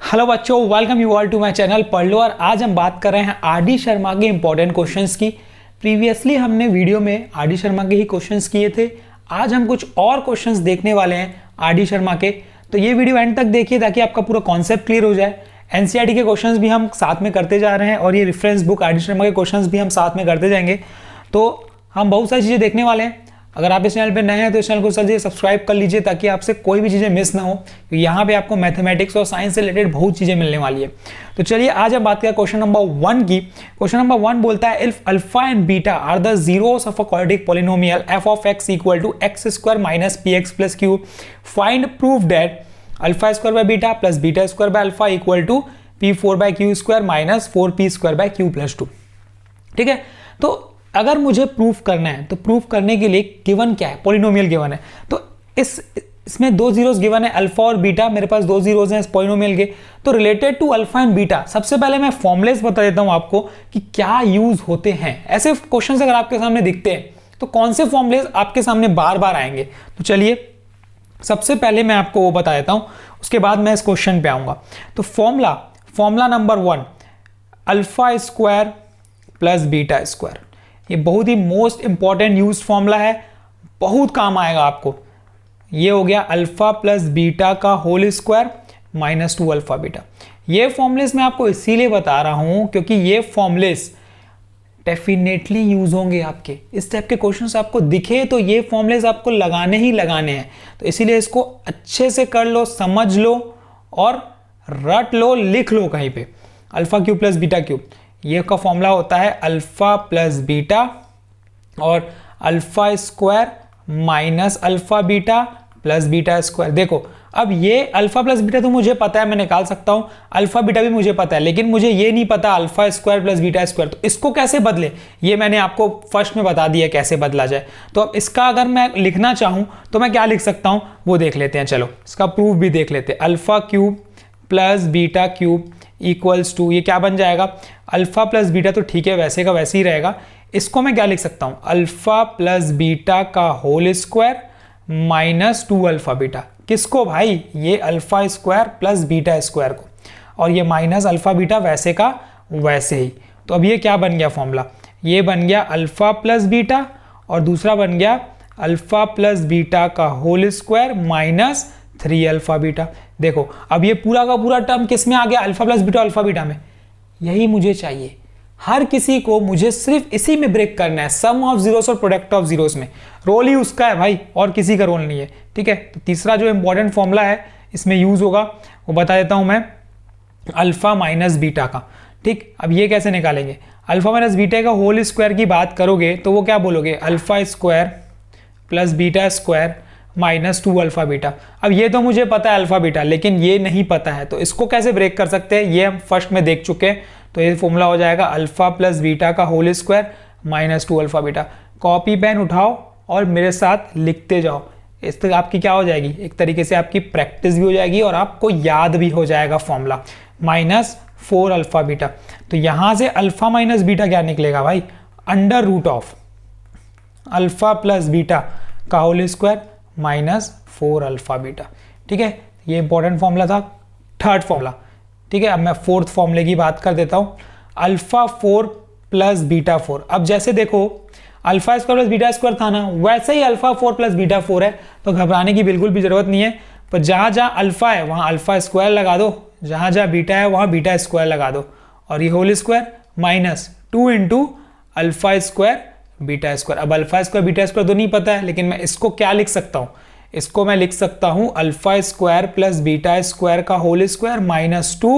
Hello बच्चों, welcome you all to my channel पढ़ लो। और आज हम बात कर रहे हैं आर.डी. शर्मा के इंपॉर्टेंट क्वेश्चंस की। प्रीवियसली हमने वीडियो में आर.डी. शर्मा के ही क्वेश्चंस किए थे। आज हम कुछ और क्वेश्चंस देखने वाले हैं आर.डी. शर्मा के। तो ये वीडियो एंड तक देखिए ताकि आपका पूरा कॉन्सेप्ट क्लियर हो जाए। एनसीईआरटी के क्वेश्चंस भी हम साथ में करते जा रहे हैं और ये रेफरेंस बुक आर.डी. शर्मा के क्वेश्चंस भी हम साथ में करते जाएंगे। तो हम बहुत सारी चीज़ें देखने वाले हैं। अगर आप इस चैनल पे नए हैं तो इस चैनल को जल्दी सब्सक्राइब कर लीजिए ताकि आपसे कोई भी चीज़ें मिस ना हो, क्योंकि यहाँ पे आपको मैथमेटिक्स और साइंस से रिलेटेड बहुत चीज़ें मिलने वाली है। तो चलिए आज हम बात करें क्वेश्चन नंबर 1 की। क्वेश्चन नंबर 1 बोलता है if alpha and beta are the zeros of a quadratic polynomial f of x equal to x square minus p x plus q, find proof that alpha square by beta plus beta square by alpha equal to p 4 by q square minus 4p square by q plus 2। ठीक है, तो अगर मुझे proof करना है तो proof करने के लिए गिवन क्या है, पॉलिनोमियल गिवन है। तो इसमें दो जीरोस गिवन है, अल्फा और बीटा। मेरे पास दो जीरोस हैं इस पॉलिनोमियल के। तो related to alpha and beta सबसे पहले मैं फॉर्मुलेस बता देता हूं आपको कि क्या यूज होते हैं। ऐसे क्वेश्चंस अगर आपके सामने दिखते हैं तो कौन से फॉर्मुलेस आपके सामने बार बार आएंगे। तो चलिए सबसे पहले मैं आपको वो बता देता हूं, उसके बाद मैं इस क्वेश्चन पे आऊंगा। तो formula number 1, alpha square plus beta square. ये बहुत ही मोस्ट इंपॉर्टेंट यूज फॉर्मूला है, बहुत काम आएगा आपको। ये हो गया अल्फा प्लस बीटा का whole square minus 2 alpha beta. ये फॉर्मुलेस मैं आपको इसीलिए बता रहा हूं क्योंकि ये फॉर्मुलेस डेफिनेटली यूज होंगे आपके। इस टाइप के क्वेश्चंस आपको दिखे तो ये फॉर्मुलेस आपको लगाने ही लगाने हैं। तो इसीलिए इसको अच्छे से कर लो, समझ लो और रट लो, लिख लो कहीं पे। Alpha cube plus beta cube, ये का फॉर्मूला होता है अल्फा प्लस बीटा और alpha square minus alpha beta plus beta square. देखो अब ये अल्फा प्लस बीटा तो मुझे पता है, मैं निकाल सकता हूं। अल्फा बीटा भी मुझे पता है, लेकिन मुझे ये नहीं पता alpha square plus beta square. तो इसको कैसे बदले, ये मैंने आपको फर्स्ट में बता दिया कैसे बदला जाए। तो अब इसका अगर मैं लिखना चाहूं तो मैं क्या लिख सकता हूं वो देख लेते हैं। चलो इसका प्रूफ भी देख लेते हैं। Alpha cube plus beta cube equals to, ये क्या बन जाएगा, अल्फा प्लस बीटा तो ठीक है वैसे का वैसे ही रहेगा। इसको मैं क्या लिख सकता हूं, अल्फा प्लस बीटा का whole square minus 2 alpha beta. किसको भाई, ये alpha square plus beta square को, और ये माइनस अल्फा बीटा वैसे का वैसे ही। तो अब ये क्या बन गया फॉर्मूला, ये बन गया अल्फा प्लस बीटा और दूसरा बन गया अल्फा प्लस बीटा का whole square minus 3 alpha beta. देखो अब ये पूरा का पूरा टर्म किस में आ गया, alpha plus beta alpha beta में। यही मुझे चाहिए। हर किसी को मुझे सिर्फ इसी में ब्रेक करना है, सम ऑफ जीरोस और प्रोडक्ट ऑफ जीरोस में। रोल ही उसका है भाई, और किसी का रोल नहीं है। ठीक है, तो तीसरा जो इंपॉर्टेंट फॉर्मूला है इसमें यूज होगा वो बता देता हूं मैं, अल्फा माइनस बीटा का। ठीक, अब ये कैसे निकालेंगे, अल्फा माइनस बीटा का होल स्क्वायर की बात करोगे तो वो क्या बोलोगे, alpha square plus beta square minus 2 alpha beta. अब ये तो मुझे पता है अल्फा बीटा, लेकिन ये नहीं पता है, तो इसको कैसे ब्रेक कर सकते हैं ये हम फर्स्ट में देख चुके हैं। तो ये फॉर्मूला हो जाएगा अल्फा प्लस बीटा का whole square minus 2 alpha beta. Copy pen उठाओ और मेरे साथ लिखते जाओ। इस तक आपकी क्या हो जाएगी, एक तरीके से आपकी प्रैक्टिस भी हो जाएगी और आपको याद भी हो जाएगा फॉर्मूला, माइनस 4 अल्फा बीटा। तो यहां से अल्फा माइनस बीटा क्या निकलेगा भाई, under root of alpha plus beta का whole square minus 4 alpha beta. ठीक है, ये इंपॉर्टेंट फॉर्मूला था, थर्ड फॉर्मूला। ठीक है, अब मैं फोर्थ फॉर्मूले की बात कर देता हूं, अल्फा 4 प्लस बीटा 4। अब जैसे देखो alpha square plus beta square था ना, वैसे ही अल्फा 4 प्लस बीटा 4 है। तो घबराने की बिल्कुल भी जरूरत नहीं है। पर जहां जहां अल्फा है वहां अल्फा स्क्वायर लगा दो, जहां जहां बीटा है वहां बीटा स्क्वायर लगा दो, और ये whole square minus 2 into alpha square beta square. अब अल्फा स्क्वायर बीटा स्क्वायर तो नहीं पता है, लेकिन मैं इसको क्या लिख सकता हूं, इसको मैं लिख सकता हूं alpha square plus beta square का whole square minus 2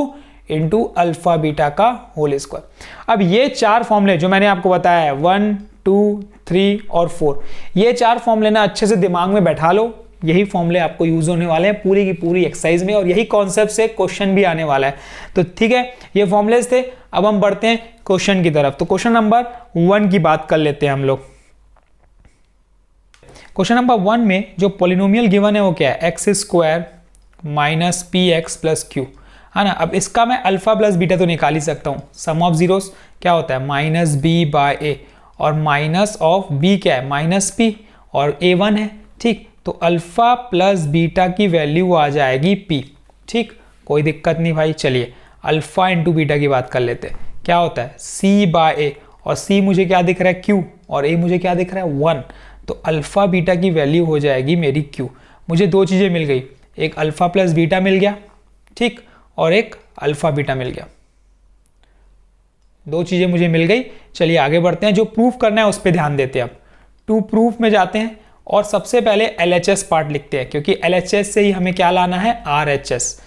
into alpha beta का होल स्क्वायर। अब ये चार फॉर्मूले जो मैंने आपको बताया है 1, 2, 3 और 4, ये चार फॉर्मूले ना अच्छे से दिमाग में बैठा लो। यही फॉर्मूले आपको यूज होने वाले हैं पूरी की पूरी एक्सरसाइज में, और यही कॉन्सेप्ट से क्वेश्चन भी आने वाला है। तो ठीक है, ये फॉर्मूलेस थे। अब हम बढ़ते हैं क्वेश्चन की तरफ। तो क्वेश्चन नंबर 1 की बात कर लेते हैं हम लोग। क्वेश्चन नंबर 1 में जो पॉलिनोमियल गिवन है वो क्या है, x square minus p x plus Q, है ना। अब इसका मैं अल्फा प्लस बीटा तो निकाल ही सकता हूँ। सम ऑफ जीरोस क्या होता है, माइनस बी बाय ए, और माइनस ऑफ बी क्या है, माइनस पी, और ए 1 है। ठीक, तो अल्फा प्लस बीटा की वैल्यू आ जाएगी पी। ठीक, कोई दिक्कत नहीं भाई। चलिए अल्फा इंटू बीटा की बात कर लेते हैं। क्या होता है सी बाय ए, और सी मुझे क्या दिख रहा है क्यू, और ए मुझे क्या दिख रहा है 1। तो अल्फा बीटा की वैल्यू हो जाएगी मेरी क्यू। मुझे दो चीज़ें मिल गई, एक अल्फा प्लस बीटा मिल गया, ठीक, और एक अल्फा बीटा मिल गया। दो चीज़ें मुझे मिल गई। चलिए आगे बढ़ते हैं, जो प्रूफ करना है उस पर ध्यान देते हैं। अब टू प्रूफ में जाते हैं और सबसे पहले LHS पार्ट लिखते हैं, क्योंकि LHS से ही हमें क्या लाना है RHS।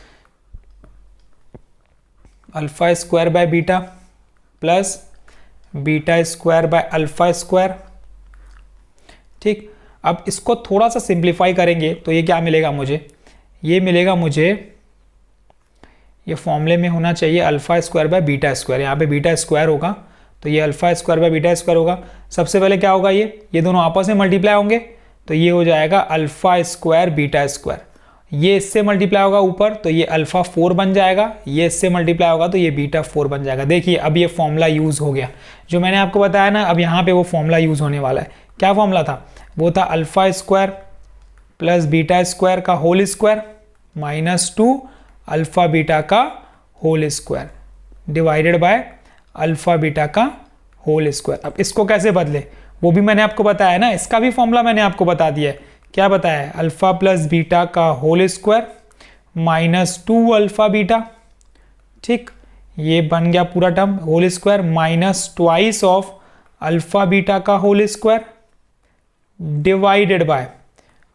Alpha square by beta plus beta square by alpha square, ठीक। अब इसको थोड़ा सा सिंप्लीफाई करेंगे तो ये क्या मिलेगा मुझे, ये मिलेगा मुझे, ये फॉर्मूले में होना चाहिए alpha square by beta square. यहाँ पे बीटा स्क्वायर होगा तो ये alpha square by beta square होगा। सबसे पहले क्या होगा, ये दोनों आपस में मल्टीप्लाई होंगे तो ये हो जाएगा अल्फा स्क्वायर बीटा स्क्वायर। ये इससे मल्टीप्लाई होगा ऊपर तो ये अल्फा 4 बन जाएगा, ये इससे मल्टीप्लाई होगा तो ये बीटा 4 बन जाएगा। देखिए अब ये फॉर्मूला यूज हो गया जो मैंने आपको बताया ना, अब यहाँ पे वो फॉर्मूला यूज होने वाला है। क्या फॉर्मूला था, वो था alpha square plus beta square का होल स्क्वायर -2 अल्फा बीटा का whole square divided by alpha beta का होल स्क्वायर। अब इसको कैसे बदले वो भी मैंने आपको बताया ना, इसका भी फॉर्मूला मैंने आपको बता दिया है। क्या बताया है, अल्फा प्लस बीटा का होल स्क्वायर -2 अल्फा बीटा, ठीक, ये बन गया पूरा term whole square -2 of alpha beta का whole square divided by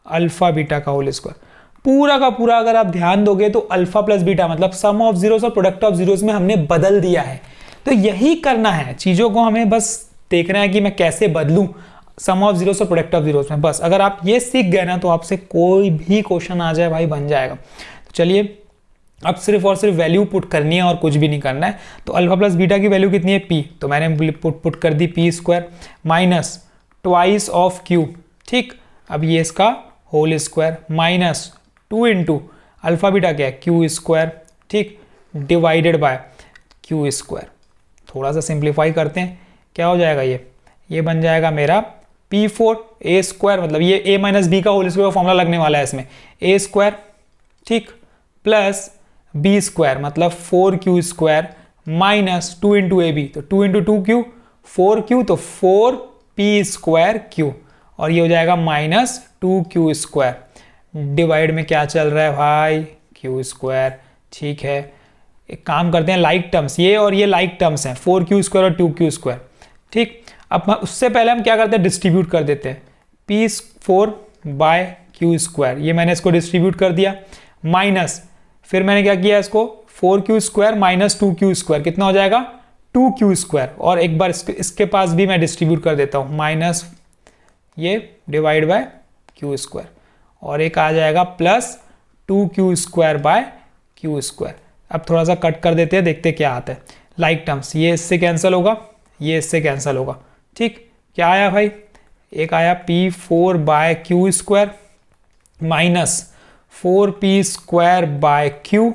alpha beta का होल स्क्वायर। पूरा का पूरा अगर आप ध्यान दोगे तो अल्फा प्लस बीटा मतलब सम ऑफ जीरोस और प्रोडक्ट ऑफ जीरोस में हमने बदल दिया है। तो यही करना है, चीजों को हमें बस देखना है कि मैं कैसे बदलूं सम ऑफ जीरोस और प्रोडक्ट ऑफ जीरोस में। बस अगर आप ये सीख गए ना तो आपसे कोई भी क्वेश्चन आ जाए भाई बन जाएगा। तो चलिए अब सिर्फ और सिर्फ वैल्यू पुट करनी है और कुछ भी नहीं करना है। तो अल्फा प्लस बीटा की वैल्यू कितनी है p, तो मैंने पुट कर दी p स्क्वायर -2 ऑफ q, ठीक। अब ये इसका whole square -2 into alpha beta क्या है q स्क्वायर, ठीक, डिवाइडेड बाय q स्क्वायर। थोड़ा सा सिंप्लीफाई करते हैं, क्या हो जाएगा ये बन जाएगा मेरा p4 a स्क्वायर, मतलब ये a माइनस बी का होल स्क्वायर फॉर्मूला लगने वाला है इसमें, a स्क्वायर, ठीक, प्लस b स्क्वायर मतलब 4q square -2 into A B, तो 2 इंटू 2q 4q, तो 4p स्क्वायर q, और ये हो जाएगा -2q स्क्वायर डिवाइड में क्या चल रहा है भाई q स्क्वायर, ठीक है। एक काम करते हैं, लाइक टर्म्स ये और ये लाइक टर्म्स हैं 4q स्क्वायर और 2q स्क्वायर, ठीक। अब उससे पहले हम क्या करते हैं, डिस्ट्रीब्यूट कर देते हैं p4 बाय q स्क्वायर, ये मैंने इसको डिस्ट्रीब्यूट कर दिया, माइनस फिर मैंने क्या किया इसको 4q स्क्वायर -2q स्क्वायर कितना हो जाएगा 2q स्क्वायर, और एक बार इसके पास भी मैं डिस्ट्रीब्यूट कर देता हूँ माइनस ये डिवाइड बाय q स्क्वायर, और एक आ जाएगा plus 2q square by q square. अब थोड़ा सा कट कर देते हैं, देखते क्या आता है। लाइक टर्म्स ये इससे कैंसिल होगा, ये इससे कैंसिल होगा, ठीक। क्या आया भाई, एक आया p4 by q square -4p square by q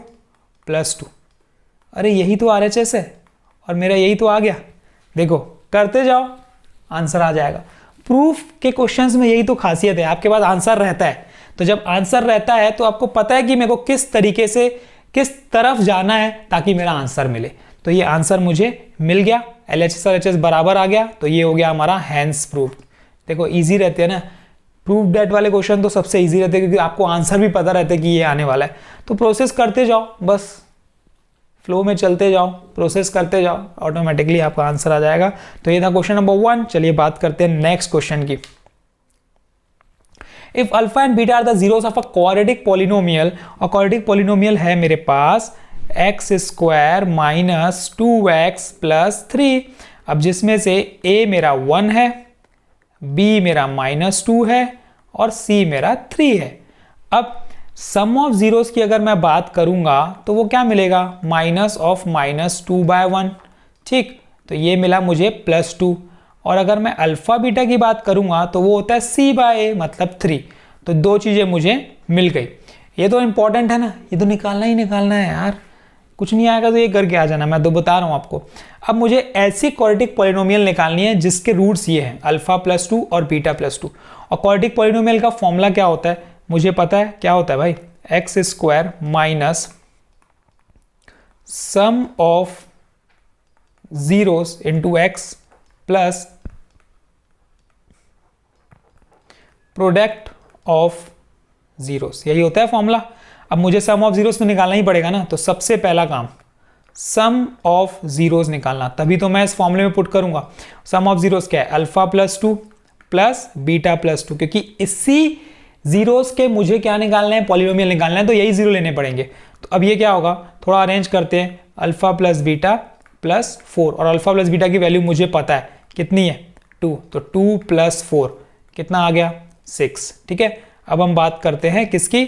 plus 2। अरे यही तो RHS है और मेरा यही तो आ गया। देखो करते जाओ आंसर आ जाएगा। प्रूफ के क्वेश्चंस में यही तो खासियत है, आपके पास आंसर रहता है। तो जब आंसर रहता है तो आपको पता है कि मेरे को किस तरीके से किस तरफ जाना है ताकि मेरा आंसर मिले। तो ये आंसर मुझे मिल गया, LHS और HS बराबर आ गया, तो ये हो गया हमारा हैंस प्रूफ। देखो इजी रहते हैं ना, प्रूफ दैट वाले क्वेश्चन तो सबसे इजी रहते हैं क्योंकि आपको आंसर भी पता रहता है कि ये आने वाला है। तो प्रोसेस करते जाओ, बस फ्लो में चलते जाओ, प्रोसेस करते जाओ, ऑटोमेटिकली आपका आंसर आ जाएगा। तो ये था क्वेश्चन नंबर 1। चलिए बात करते हैं नेक्स्ट क्वेश्चन की। If alpha and beta are the zeros of a quadratic polynomial, और क्वाड्रेटिक पॉलिनोमियल है मेरे पास x स्क्वायर -2x प्लस 3। अब जिसमें से a मेरा 1 है, b मेरा -2 है और c मेरा 3 है। अब सम ऑफ जीरोस की अगर मैं बात करूंगा तो वो क्या मिलेगा, -2/1, ठीक। तो ये मिला मुझे +2। और अगर मैं अल्फा बीटा की बात करूंगा तो वो होता है c/a मतलब 3। तो दो चीजें मुझे मिल गई। ये तो इंपॉर्टेंट है ना, ये तो निकालना ही निकालना है यार, कुछ नहीं आएगा तो ये करके आ जाना, मैं तो बता रहा हूं आपको। अब मुझे ऐसी क्वाड्रेटिक पॉलिनोमियल निकालनी है जिसके रूट्स ये हैं α+2 और β+2। और क्वाड्रेटिक पॉलिनोमियल का फॉर्मूला क्या होता है मुझे पता है, क्या होता है भाई, x² sum of zeros into x plus product of zeros, यही होता है फॉर्मूला। अब मुझे सम ऑफ जीरोस तो निकालना ही पड़ेगा ना, तो सबसे पहला काम सम ऑफ जीरोस निकालना, तभी तो मैं इस फॉर्मूले में पुट करूंगा। सम ऑफ जीरोस क्या है, alpha plus 2 plus beta plus 2, क्योंकि इसी जीरोस के मुझे क्या निकालना है, पॉलिनोमियल निकालना है, तो यही जीरो लेने पड़ेंगे। तो अब ये क्या होगा, थोड़ा अरेंज करते हैं, अल्फा प्लस बीटा प्लस 4, और अल्फा प्लस बीटा की वैल्यू मुझे पता है कितनी है 2, तो 2 प्लस 4 कितना आ गया 6। ठीक है, अब हम बात करते हैं किसकी,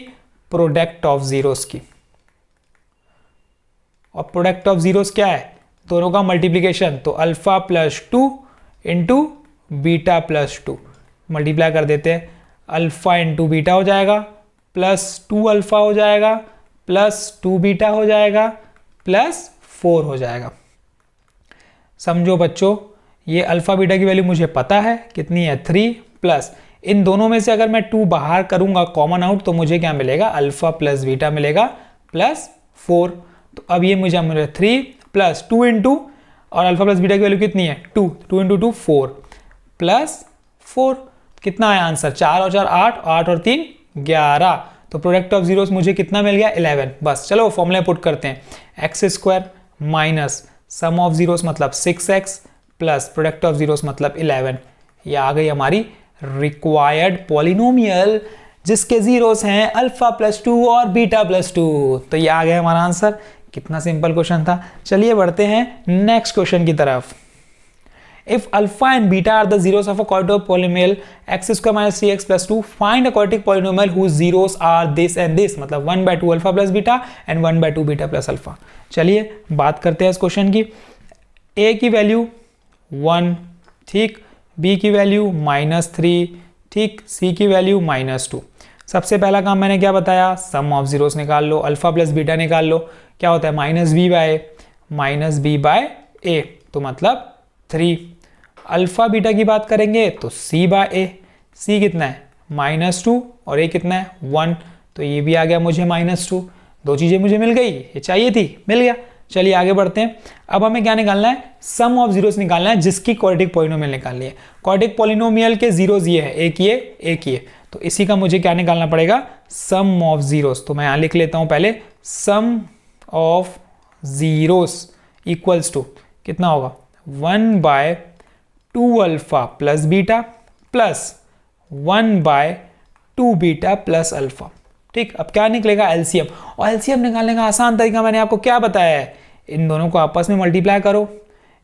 प्रोडक्ट ऑफ जीरोस की। और प्रोडक्ट ऑफ जीरोस क्या है, दोनों का मल्टीप्लीकेशन, तो alpha plus 2 into beta plus 2 multiply कर देते हैं, अल्फा इंटू बीटा हो जाएगा प्लस 2 अल्फा हो जाएगा प्लस 2 बीटा हो जाएगा प्लस 4 हो जाएगा। समझो बच्चों, ये अल्फा बीटा की वैल्यू मुझे पता है कितनी है 3, प्लस इन दोनों में से अगर मैं 2 बाहर करूंगा कॉमन आउट, तो मुझे क्या मिलेगा, अल्फा प्लस बीटा मिलेगा प्लस 4। तो अब ये मुझे मिलेगा 3 प्लस 2 इंटू, और अल्फा प्लस बीटा की वैल्यू कितनी है 2, 2 इंटू 2 4 प्लस 4, कितना है आंसर, 4 और 4 8, 8 और 3 11। तो प्रोडक्ट ऑफ जीरोस मुझे कितना मिल गया 11। बस चलो फॉर्मूला पुट करते हैं, x square minus sum of zeros मतलब 6x plus product of zeros मतलब 11। ये आ गई हमारी रिक्वायर्ड पॉलिनोमियल जिसके जीरोस हैं अल्फा प्लस 2 और बीटा प्लस 2। तो ये आ गया हमारा आंसर। कितना सिंपल क्वेश्चन था। चलिए बढ़ते हैं नेक्स्ट क्वेश्चन की तरफ। If alpha and beta are the zeros of a quadratic polynomial x square minus 3x plus 2, find a quadratic polynomial whose zeros are this and this, मतलब 1/2 alpha plus beta and 1/2 beta plus alpha. चलिए बात करते हैं इस question की। a की value 1, ठीक, b की वैल्यू -3, ठीक, c की वैल्यू -2। सबसे पहला काम मैंने क्या बताया, सम ऑफ जीरोस निकाल लो, अल्फा प्लस बीटा निकाल लो। क्या होता है -b बाय a, तो मतलब 3। अल्फा बीटा की बात करेंगे तो c बाय a, c कितना है -2 और a कितना है 1, तो ये भी आ गया मुझे -2। दो चीजें मुझे मिल गई, ये चाहिए थी, मिल गया। चलिए आगे बढ़ते हैं। अब हमें क्या निकालना है, सम ऑफ जीरोस निकालना है जिसकी क्वाड्रेटिक पॉलिनोमियल निकालनी है। क्वाड्रेटिक पॉलिनोमियल के जीरोस ये है, एक ये, तो इसी का मुझे क्या निकालना पड़ेगा, सम ऑफ जीरोस। तो मैं यहां लिख लेता हूं पहले, सम ऑफ जीरोस इक्वल्स टू कितना होगा 1/2 alpha plus beta plus 1/2 beta plus alpha. ठीक, अब क्या निकलेगा एलसीएम, और एलसीएम निकालने का आसान तरीका मैंने आपको क्या बताया है, इन दोनों को आपस में मल्टीप्लाई करो,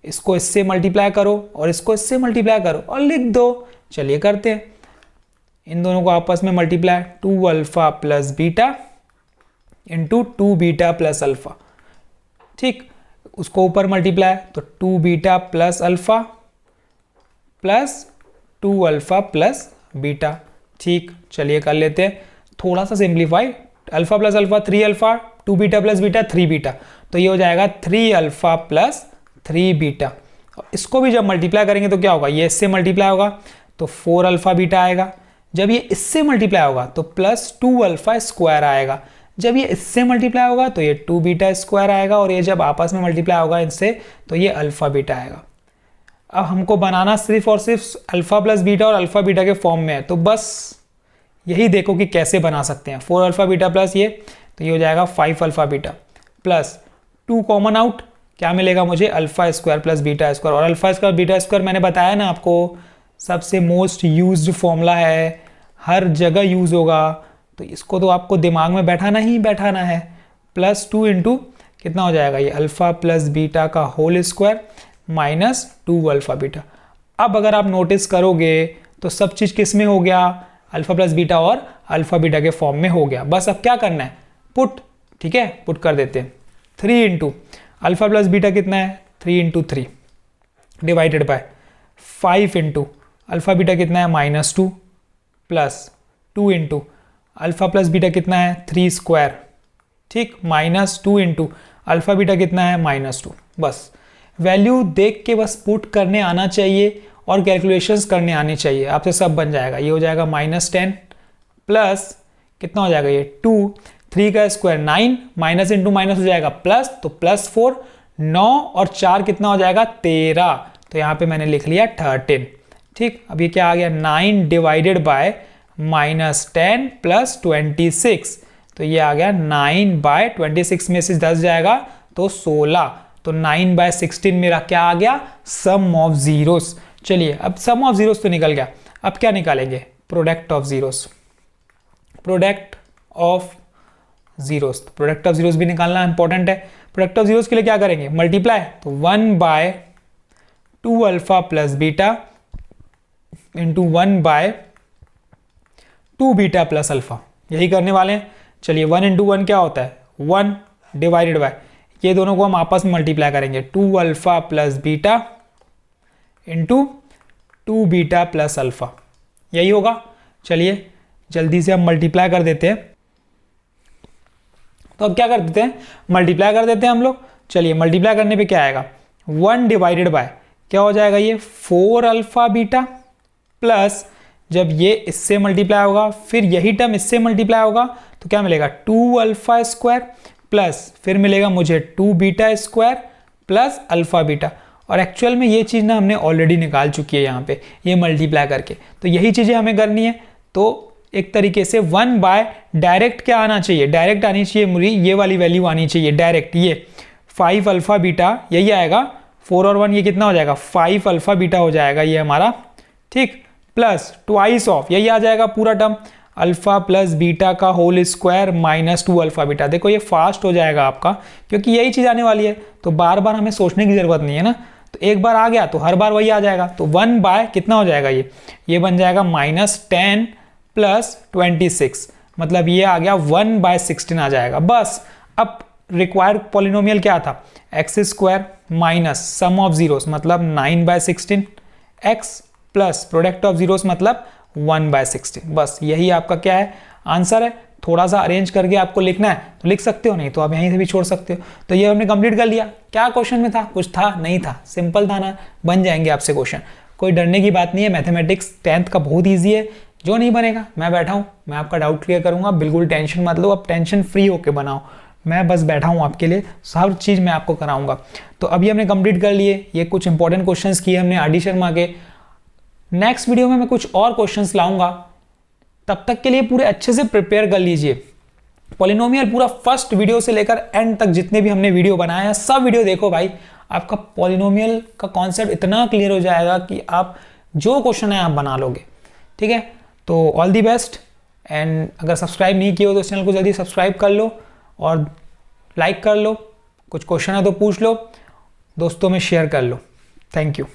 इसको इससे मल्टीप्लाई करो और इसको इससे मल्टीप्लाई करो और लिख दो। चलिए करते हैं, इन दोनों को आपस में multiply, 2 alpha plus beta into 2 beta plus alpha. ठीक, उसको ऊपर मल्टीप्लाई, तो 2 beta plus alpha plus 2 alpha plus beta. ठीक, चलिए कर लेते हैं थोड़ा सा simplify, alpha plus alpha 3 alpha, 2 beta plus beta 3 beta, तो ये हो जाएगा 3 अल्फा प्लस 3 बीटा। इसको भी जब मल्टीप्लाई करेंगे तो क्या होगा, ये इससे मल्टीप्लाई होगा तो 4 अल्फा बीटा आएगा, जब ये इससे मल्टीप्लाई होगा तो प्लस 2 अल्फा स्क्वायर आएगा, जब ये इससे मल्टीप्लाई होगा तो ये 2 बीटा स्क्वायर आएगा, और ये जब आपस में मल्टीप्लाई होगा इनसे तो ये अल्फा बीटा आएगा। अब हमको बनाना सिर्फ और सिर्फ अल्फा प्लस बीटा और अल्फा बीटा के फॉर्म में है, तो बस यही देखो कि कैसे बना सकते हैं। 4 अल्फा बीटा प्लस ये, तो ये हो जाएगा 5 alpha beta plus 2 common out, क्या मिलेगा मुझे, alpha square plus beta square. और अल्फा स्क्वायर बीटा स्क्वायर मैंने बताया ना आपको, सबसे मोस्ट यूज्ड फॉर्मूला है, हर जगह यूज होगा, तो इसको तो आपको दिमाग में बैठाना ही बैठाना है। प्लस 2 इंटू कितना हो जाएगा, ये अल्फा प्लस बीटा का whole square minus 2 alpha beta. अब अगर आप नोटिस करोगे तो सब चीज़ किस में हो गया, अल्फा प्लस बीटा और अल्फा बीटा के फॉर्म में हो गया। बस अब क्या करना है, पुट, ठीक है, पुट कर देते हैं। 3 इंटू अल्फा प्लस बीटा कितना है 3 into 3 divided by 5 into alpha beta कितना है -2 plus 2 into alpha plus beta कितना है 3 स्क्वायर, ठीक, -2 इंटू अल्फा बीटा कितना है -2। बस वैल्यू देख के बस पुट करने आना चाहिए और कैलकुलेशंस करने आनी चाहिए, आपसे सब बन जाएगा। ये हो जाएगा -10 प्लस कितना हो जाएगा, ये 2, 3 का स्क्वायर 9, माइनस इंटू माइनस हो जाएगा प्लस, तो +4, 9 और 4 कितना हो जाएगा 13, तो यहाँ पे मैंने लिख लिया 13। ठीक, अब ये क्या आ गया 9 डिवाइडेड बाय -10 + 26, तो ये आ गया 9/26 में से 10 जाएगा तो 16, तो 9/16 मेरा क्या आ गया सम ऑफ जीरोस। चलिए अब सम ऑफ जीरोस तो निकल गया, अब क्या निकालेंगे product of zeros. Product of zeros, तो प्रोडक्ट ऑफ जीरोस भी निकालना इंपॉर्टेंट है। प्रोडक्ट ऑफ जीरोस के लिए क्या करेंगे मल्टीप्लाई, तो 1/2 alpha plus beta into 1/2 beta plus alpha, यही करने वाले हैं। चलिए 1 इंटू 1 क्या होता है 1 डिवाइडेड बाय, ये दोनों को हम आपस में मल्टीप्लाई करेंगे 2 alpha plus beta into 2 beta plus alpha, यही होगा। चलिए जल्दी से हम मल्टीप्लाई कर देते हैं, तो अब क्या कर देते हैं मल्टीप्लाई कर देते हैं हम लोग। चलिए मल्टीप्लाई करने पे क्या आएगा 1 डिवाइडेड बाय क्या हो जाएगा ये 4 अल्फा बीटा प्लस, जब ये इससे मल्टीप्लाई होगा फिर यही टर्म इससे मल्टीप्लाई होगा तो क्या मिलेगा 2 अल्फा स्क्वायर प्लस फिर मिलेगा मुझे 2 beta square plus alpha beta, और एक्चुअल में ये चीज़ ना हमने ऑलरेडी निकाल चुकी है यहाँ पे ये मल्टीप्लाई करके, तो यही चीज़ें हमें करनी है। तो एक तरीके से 1 बाय डायरेक्ट क्या आना चाहिए, डायरेक्ट आनी चाहिए मुझे ये वाली वैल्यू आनी चाहिए डायरेक्ट, ये 5 अल्फा बीटा यही आएगा, 4 और 1 ये कितना हो जाएगा 5 अल्फा बीटा हो जाएगा ये हमारा, ठीक, प्लस ट्वाइस ऑफ यही आ जाएगा पूरा टर्म अल्फा प्लस बीटा का होल स्क्वायर -2 अल्फा बीटा। देखो ये फास्ट हो जाएगा आपका क्योंकि यही चीज़ आने वाली है, तो बार बार हमें सोचने की ज़रूरत नहीं है ना, तो एक बार आ गया तो हर बार वही आ जाएगा। तो 1 बाय कितना हो जाएगा ये बन जाएगा -10 + 26, मतलब ये आ गया 1/16 आ जाएगा बस। अब रिक्वायर्ड पॉलिनोमियल क्या था x² minus sum of zeros मतलब 9/16 x plus product of zeros मतलब 1/16, बस यही आपका क्या है आंसर है। थोड़ा सा अरेंज करके आपको लिखना है तो लिख सकते हो, नहीं तो आप यहीं से भी छोड़ सकते हो। तो ये हमने कंप्लीट कर लिया। क्या क्वेश्चन में था, कुछ था नहीं था, सिंपल था ना, बन जाएंगे आपसे क्वेश्चन, कोई डरने की बात नहीं है। मैथमेटिक्स 10th का बहुत ईजी है, जो नहीं बनेगा मैं बैठा हूँ, मैं आपका डाउट क्लियर करूंगा, बिल्कुल टेंशन मत लो, अब टेंशन फ्री होके बनाओ, मैं बस बैठा हूँ आपके लिए, सब चीज़ मैं आपको कराऊंगा। तो अभी हमने कंप्लीट कर लिए, ये कुछ इंपॉर्टेंट क्वेश्चंस किए हमने आर डी शर्मा के। नेक्स्ट वीडियो में मैं कुछ और क्वेश्चंस लाऊंगा, तब तक के लिए पूरे अच्छे से प्रिपेयर कर लीजिए। पॉलिनोमियल पूरा फर्स्ट वीडियो से लेकर एंड तक जितने भी हमने वीडियो बनाए हैं सब वीडियो देखो भाई, आपका पॉलिनोमियल का कॉन्सेप्ट इतना क्लियर हो जाएगा कि आप जो क्वेश्चन है आप बना लोगे, ठीक है। तो ऑल दी बेस्ट, एंड अगर सब्सक्राइब नहीं किए हो तो इस चैनल को जल्दी सब्सक्राइब कर लो और लाइक कर लो, कुछ क्वेश्चन है तो पूछ लो, दोस्तों में शेयर कर लो। Thank you.